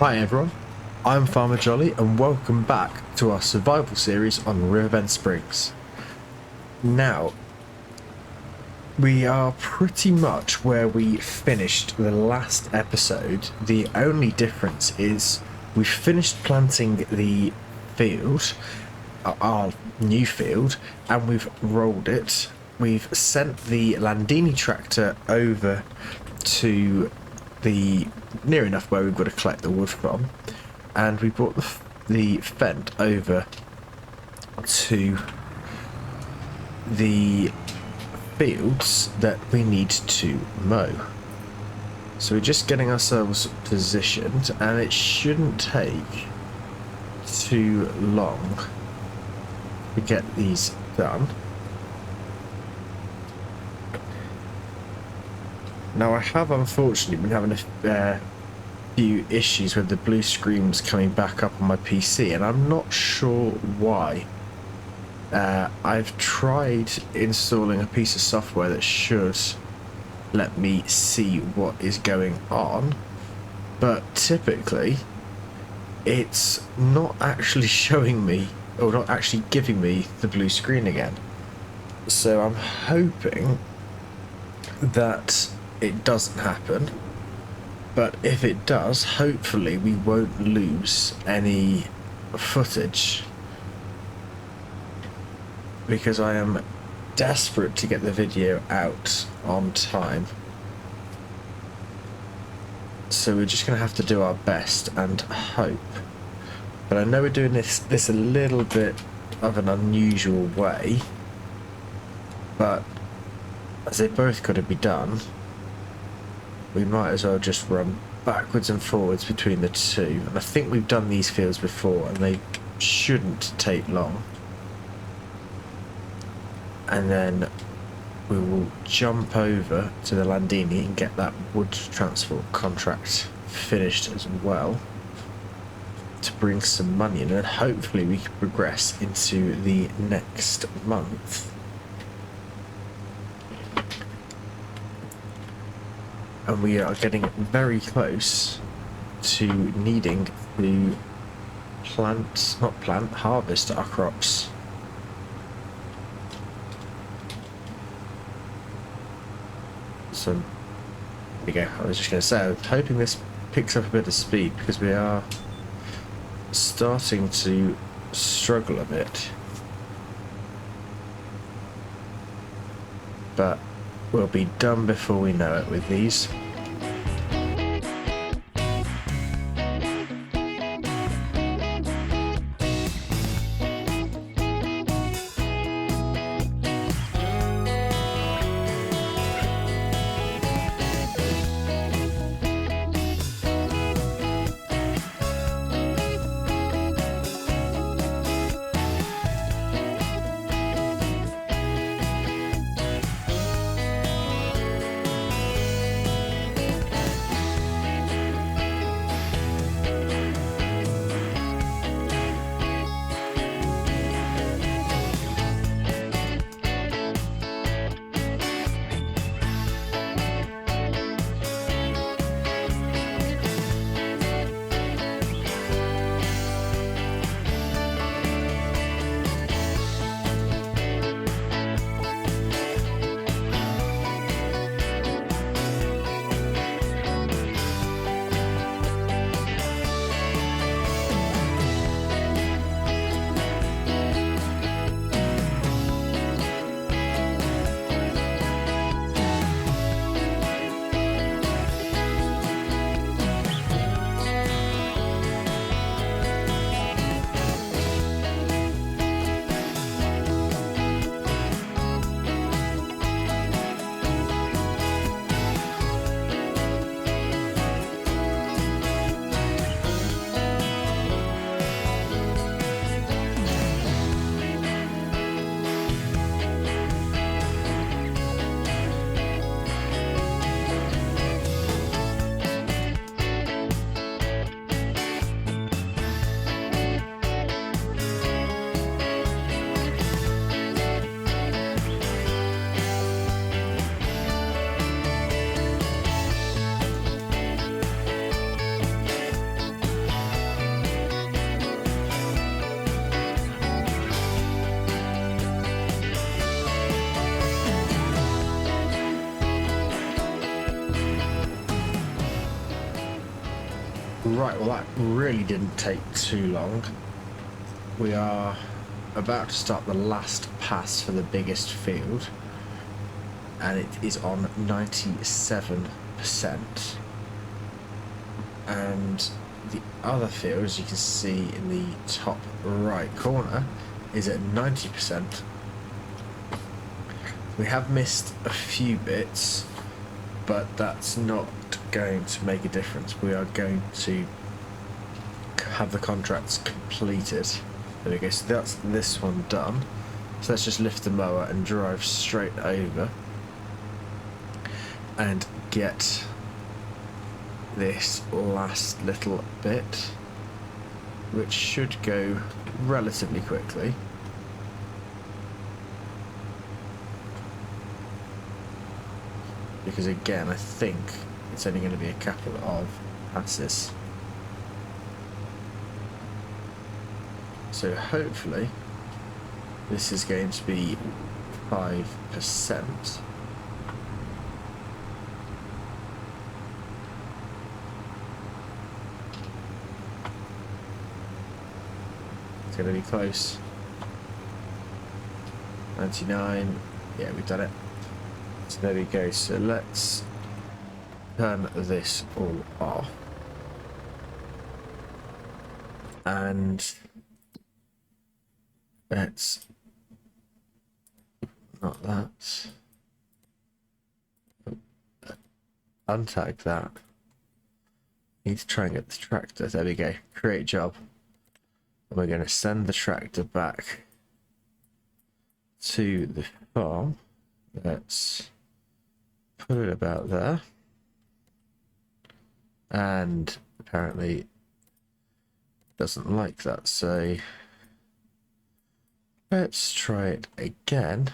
Hi everyone, I'm Farmer Jolly and welcome back to our survival series on Riverbend Springs. Now, we are pretty much where we finished the last episode. The only difference is we finished planting the field, our new field, and we've rolled it. We've sent the Landini tractor over to the near enough where we've got to collect the wood from, and we brought the fent over to the fields that we need to mow. So we're just getting ourselves positioned, and it shouldn't take too long to get these done. Now I have unfortunately been having a few issues with the blue screens coming back up on my PC, and I'm not sure why. I've tried installing a piece of software that should let me see what is going on, but typically it's not actually showing me, or not actually giving me, the blue screen again. So I'm hoping that it doesn't happen, but if it does, hopefully we won't lose any footage, because I am desperate to get the video out on time. So we're just going to have to do our best and hope. But I know we're doing this a little bit of an unusual way, but as they both got to be done, we might as well just run backwards and forwards between the two. And I think we've done these fields before and they shouldn't take long. And then we will jump over to the Landini and get that wood transport contract finished as well, to bring some money in, and hopefully we can progress into the next month. And we are getting very close to needing to harvest our crops. So, there we go. I was just going to say, I was hoping this picks up a bit of speed, because we are starting to struggle a bit. But we'll be done before we know it with these. Right, well that really didn't take too long. We are about to start the last pass for the biggest field, and it is on 97%. And the other field, as you can see in the top right corner, is at 90%. We have missed a few bits, but that's not going to make a difference. We are going to have the contracts completed. There we go, so that's this one done. So let's just lift the mower and drive straight over and get this last little bit, which should go relatively quickly. Because again, I think it's only going to be a couple of passes. So hopefully this is going to be 5%. It's going to be close. 99. Yeah, we've done it. So there we go. So let's turn this all off. And let's not that. Untag that. Need to try and get the tractor. There we go. Create job. And we're going to send the tractor back to the farm. Let's put it about there. And apparently doesn't like that, so let's try it again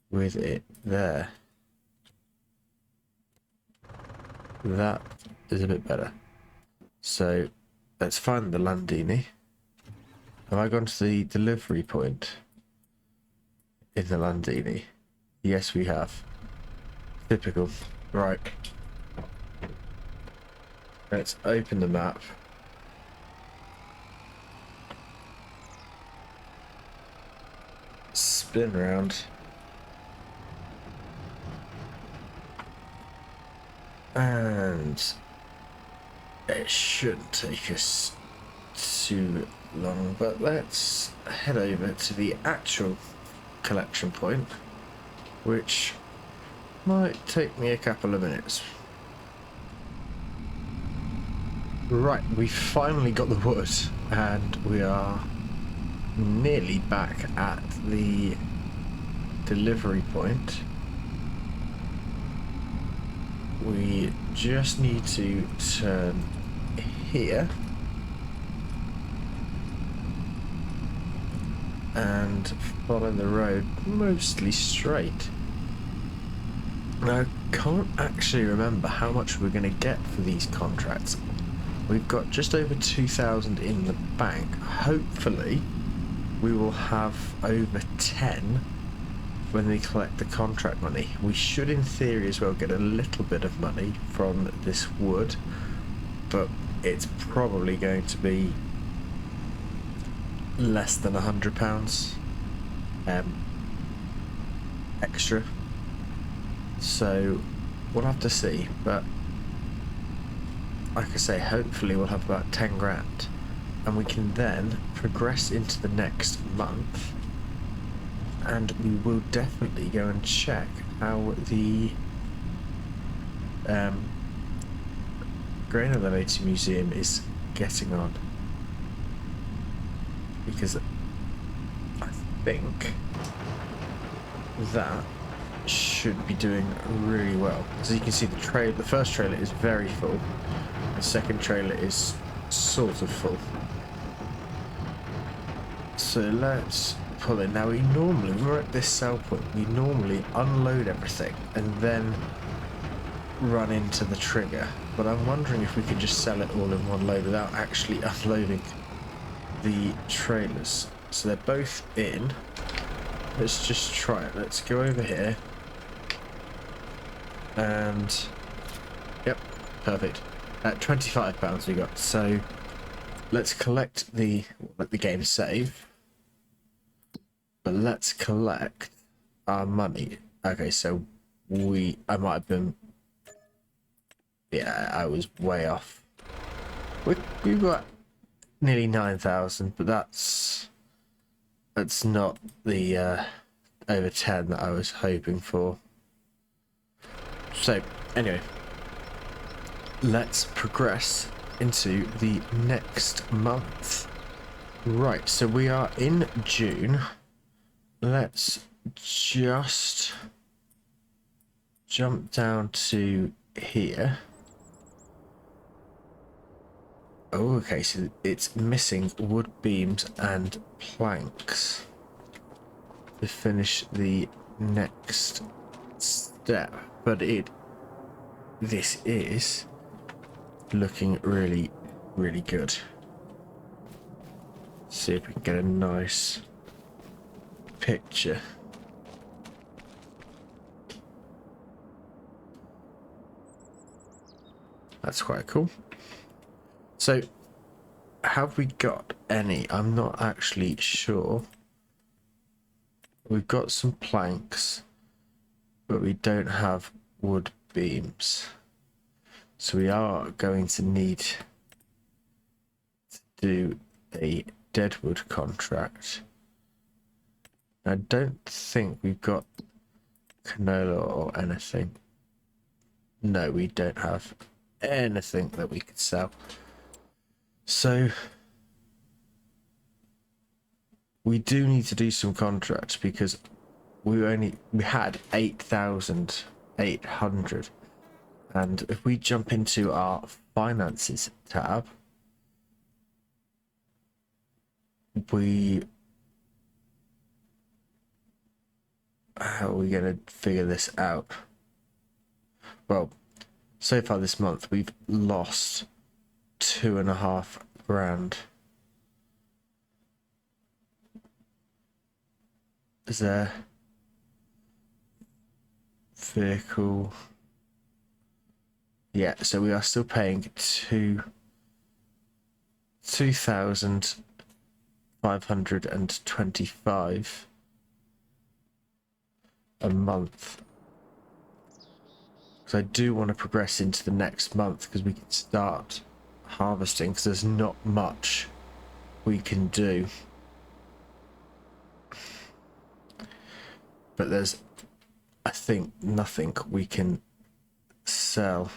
with it there. That is a bit better. So let's find the Landini. Have I gone to the delivery point in the Landini? Yes, we have. Typical. Right. Let's open the map. Spin around. And it shouldn't take us too long, but let's head over to the actual collection point, which might take me a couple of minutes. Right, we finally got the wood, and we are nearly back at the delivery point. We just need to turn here and follow the road mostly straight. Now, I can't actually remember how much we're going to get for these contracts. We've got just over 2,000 in the bank. Hopefully we will have over 10 when we collect the contract money. We should in theory as well get a little bit of money from this wood, but it's probably going to be less than £100 extra, so we'll have to see. But like I say, hopefully we'll have about 10 grand, and we can then progress into the next month, and we will definitely go and check how the Grain Elevator Museum is getting on, because I think that should be doing really well. As you can see, the first trailer is very full, the second trailer is sort of full. So let's pull in. Now when we're at this sell point, we normally unload everything and then run into the trigger, but I'm wondering if we could just sell it all in one load without actually unloading the trailers. So they're both in. Let's just try it. Let's go over here, and yep, perfect. £25 we got. So let's collect let the game save. But let's collect our money. Okay, so I might have been, yeah, I was way off. We got nearly 9,000, but that's not the over 10 that I was hoping for. So anyway, let's progress into the next month. Right, so we are in June. Let's just jump down to here. Oh, okay, so it's missing wood beams and planks to finish the next step, but this is looking really, really good. See if we can get a nice picture. That's quite cool. So have we got any? I'm not actually sure. We've got some planks, but we don't have wood beams, so we are going to need to do a deadwood contract. I don't think we've got canola or anything. No, we don't have anything that we could sell. So we do need to do some contracts because we had 8,800, and if we jump into our finances tab, how are we going to figure this out? Well, so far this month we've lost 2.5 grand. Is there vehicle? Yeah, so we are still paying 2,525 a month. Because I do want to progress into the next month because we can start harvesting, because there's not much we can do. But there's, I think, nothing we can sell.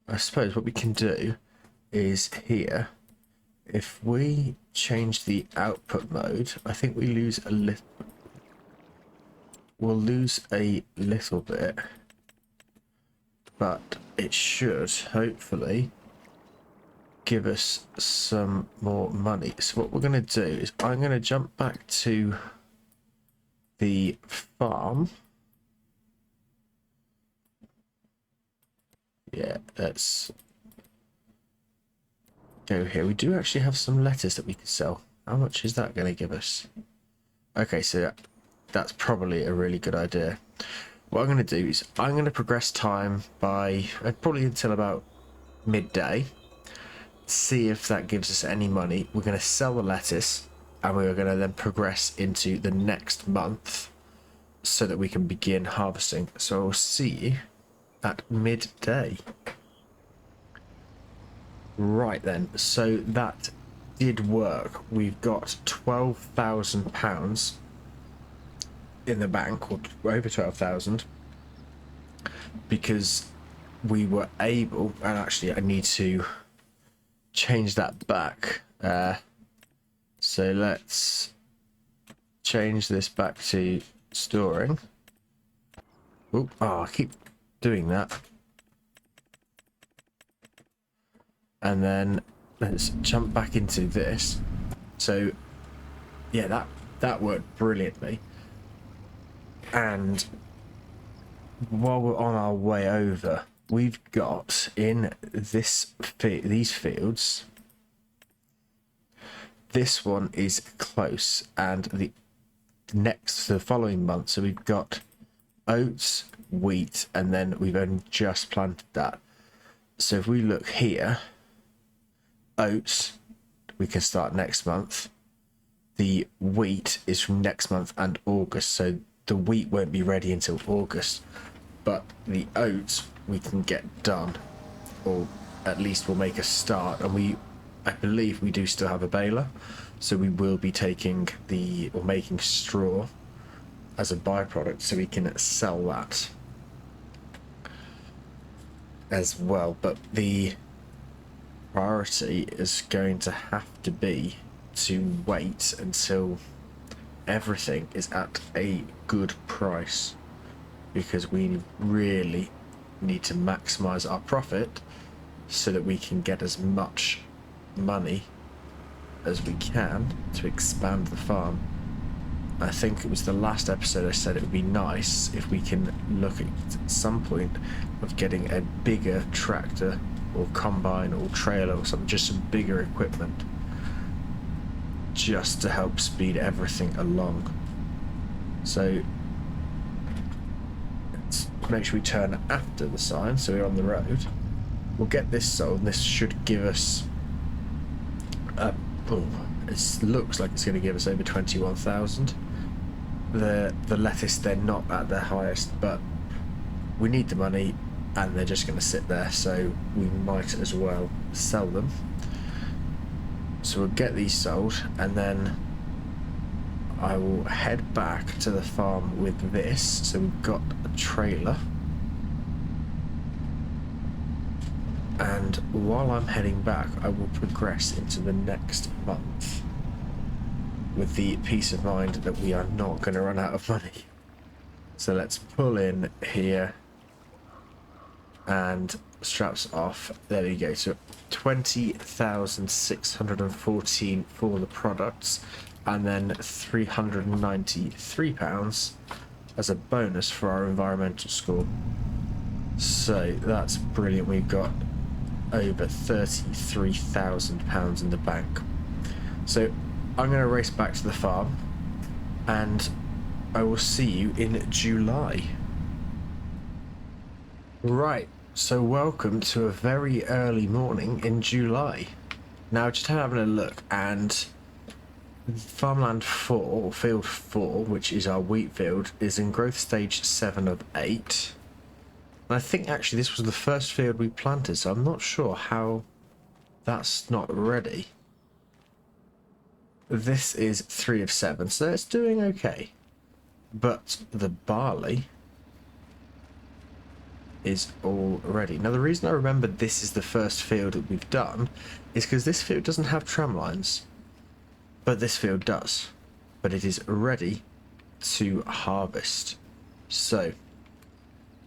I suppose what we can do is here, if we change the output mode, I think we lose a little. We'll lose a little bit, but it should hopefully give us some more money. So what we're going to do is I'm going to jump back to the farm. Yeah, let's go here. We do actually have some lettuce that we could sell. How much is that going to give us? Okay, so that's probably a really good idea. What I'm going to do is I'm going to progress time by probably until about midday. See if that gives us any money. We're going to sell the lettuce, and we're going to then progress into the next month so that we can begin harvesting. So I'll see you at midday. Right then, so that did work. We've got £12,000 in the bank, or over 12,000, because we were able, and actually I need to change that back. So let's change this back to storing. Oh, I keep doing that. And then let's jump back into this. So yeah, that worked brilliantly. And while we're on our way over, we've got in these fields, this one is close, and next to the following month. So we've got oats, wheat, and then we've only just planted that. So if we look here, oats, we can start next month. The wheat is from next month and August, so the wheat won't be ready until August, but the oats we can get done, or at least we'll make a start. And I believe we do still have a baler, so we will be taking or making straw as a byproduct, so we can sell that as well. But the priority is going to have to be to wait until everything is at a good price, because we really need to maximize our profit so that we can get as much money as we can to expand the farm. I think it was the last episode I said it would be nice if we can look at some point of getting a bigger tractor or combine or trailer or something, just some bigger equipment, just to help speed everything along. So let's make sure we turn after the sign so we're on the road. We'll get this sold, and this should give us it looks like it's going to give us over 21,000. The lettuce, they're not at their highest, but we need the money and they're just going to sit there, so we might as well sell them. So we'll get these sold, and then I will head back to the farm with this. So we've got a trailer, and while I'm heading back I will progress into the next month with the peace of mind that we are not going to run out of money. So let's pull in here and straps off. There we go. So 20,614 for the products, and then £393 as a bonus for our environmental score. So that's brilliant. We've got over £33,000 in the bank. So I'm going to race back to the farm, and I will see you in July. Right, so welcome to a very early morning in July. Now, just having a look, and farmland 4, or field 4, which is our wheat field, is in growth stage 7 of 8. And I think actually this was the first field we planted, so I'm not sure how that's not ready. This is 3 of 7, so it's doing okay. But the barley is all ready. Now, the reason I remember this is the first field that we've done is because this field doesn't have tram lines, but this field does. But it is ready to harvest. So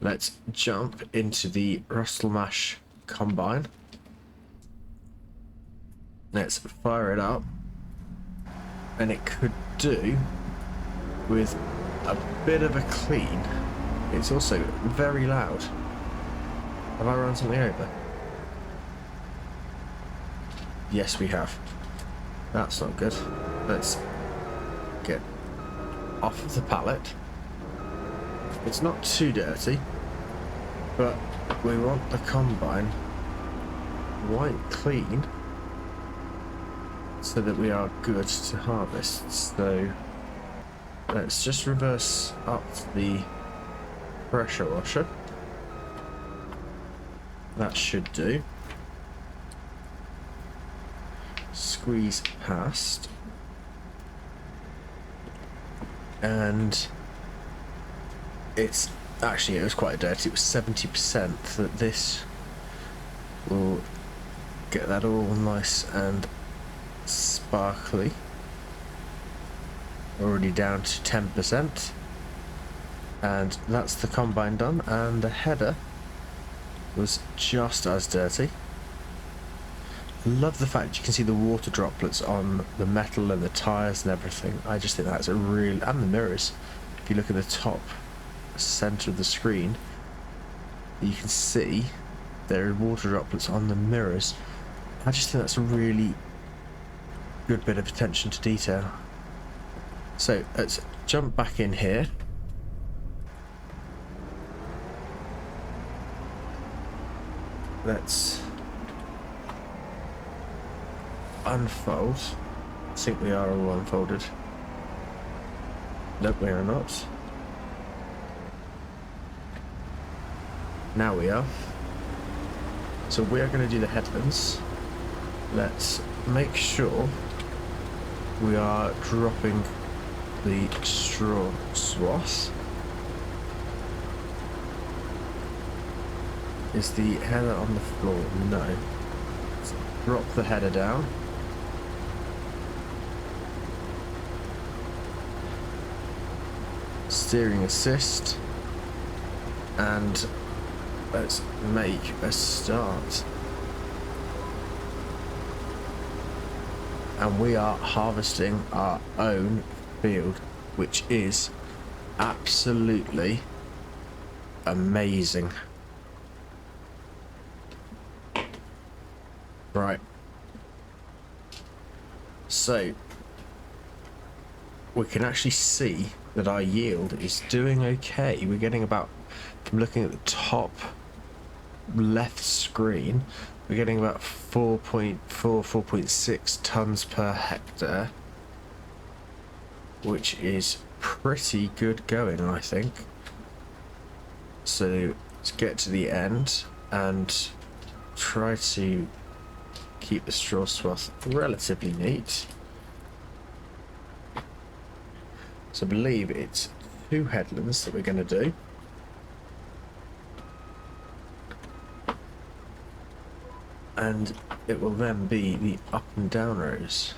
let's jump into the Rustle Mash combine. Let's fire it up, and it could do with a bit of a clean. It's also very loud. Have I run something over? Yes, we have. That's not good. Let's get off of the pallet. It's not too dirty, but we want the combine white clean so that we are good to harvest. So let's just reverse up the pressure washer. That should do. Squeeze past. And it's actually, it was quite dirty. It was 70%. That this will get that all nice and sparkly. Already down to 10%. And that's the combine done, and the header was just as dirty. I love the fact you can see the water droplets on the metal and the tyres and everything. I just think that's a real, and the mirrors. If you look at the top centre of the screen, you can see there are water droplets on the mirrors. I just think that's a really good bit of attention to detail. So let's jump back in here. Let's unfold. I think we are all unfolded. Nope, we are not. Now we are. So we are going to do the headlands. Let's make sure we are dropping the straw swath. Is the header on the floor? No. Let's drop the header down. Steering assist. And let's make a start. And we are harvesting our own field, which is absolutely amazing. Right. So we can actually see that our yield is doing okay. We're getting about, I'm looking at the top left screen, we're getting about 4.6 tons per hectare, which is pretty good going, I think. So let's get to the end and try to keep the straw swath relatively neat. So I believe it's 2 headlands that we're going to do. And it will then be the up and down rows.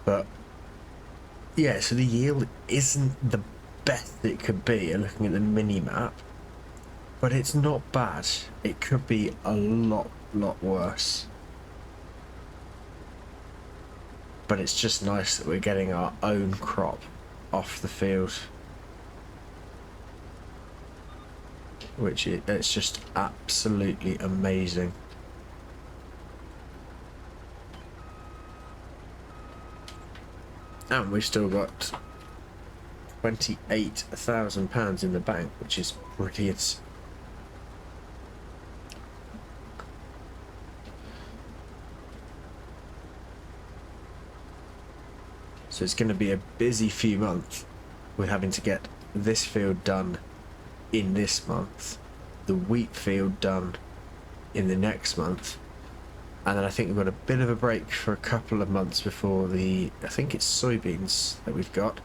But yeah, so the yield isn't the best it could be looking at the mini map, but it's not bad. It could be a lot worse. But it's just nice that we're getting our own crop off the field. It's just absolutely amazing. And we've still got £28,000 in the bank, which is brilliant. So it's going to be a busy few months with having to get this field done in this month, the wheat field done in the next month, and then I think we've got a bit of a break for a couple of months before I think it's soybeans that we've got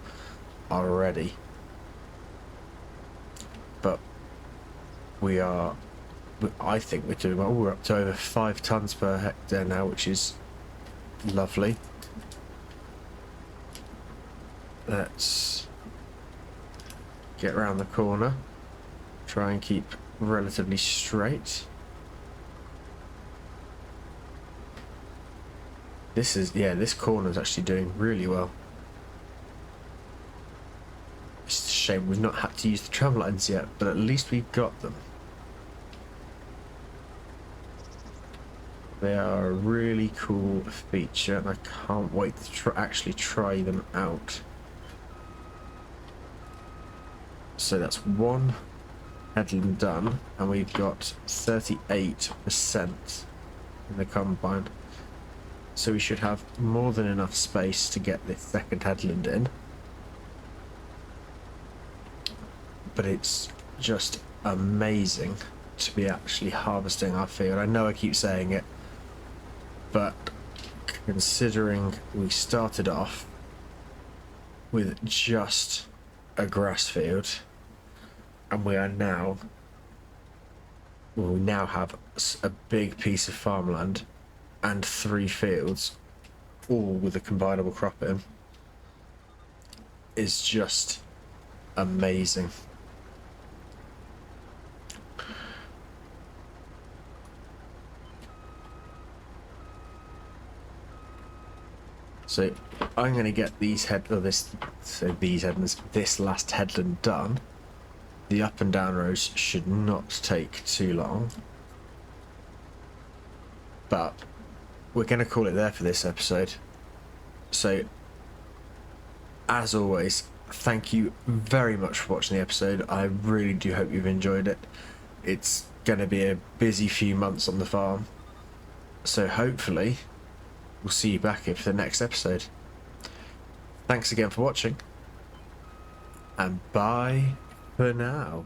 are ready. But I think we're doing well. We're up to over 5 tons per hectare now, which is lovely. Let's get around the corner. Try and keep relatively straight. This corner is actually doing really well. It's a shame we've not had to use the travel lines yet, but at least we've got them. They are a really cool feature, and I can't wait to actually try them out. So that's 1 headland done, and we've got 38% in the combine. So we should have more than enough space to get this second headland in. But it's just amazing to be actually harvesting our field. I know I keep saying it, but considering we started off with just a grass field, and we now have a big piece of farmland and 3 fields, all with a combinable crop in, is just amazing. So I'm going to get this last headland done. The up and down rows should not take too long, but we're going to call it there for this episode. So as always, thank you very much for watching the episode. I really do hope you've enjoyed it. It's going to be a busy few months on the farm, so hopefully we'll see you back here for the next episode. Thanks again for watching, and bye for now.